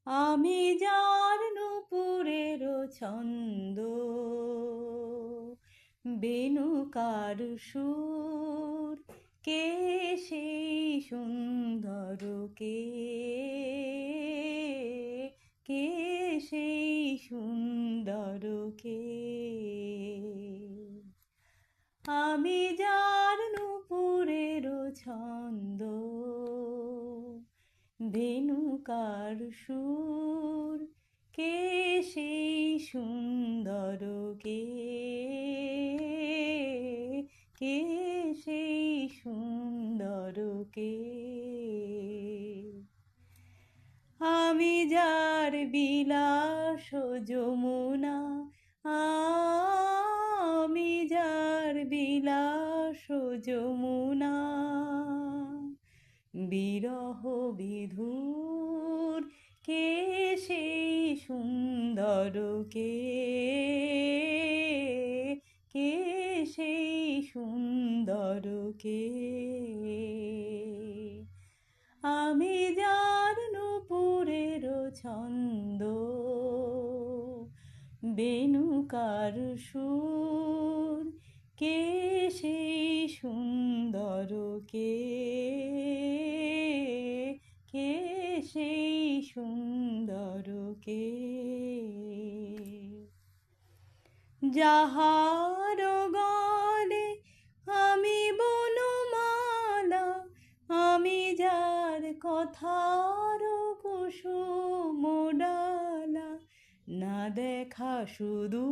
আমি যার নূপুরের ছন্দ, বেণুকার সুর, কে সেই সুন্দর, কে কে সেই সুন্দর, কে? আমি যার নূপুরের ছন্দ, ধেনুকার সুর, কে সেই সুন্দর, কে কে সেই সুন্দর, কে? আমি যার বিলাস যমুনা, আমি যার বিলাস যমুনা, বিরহ বিধুর, কে সেই সুন্দর, কে কে সেই সুন্দর, কে? আমি যার নূপুরের ছন্দ, বেণুকার সুর, কে সেই সুন্দর, কে কে সেই সুন্দর, কে? যাহার গলে আমি বনমালা, আমি যার কথার কুসুম ডালা, না দেখা শুধু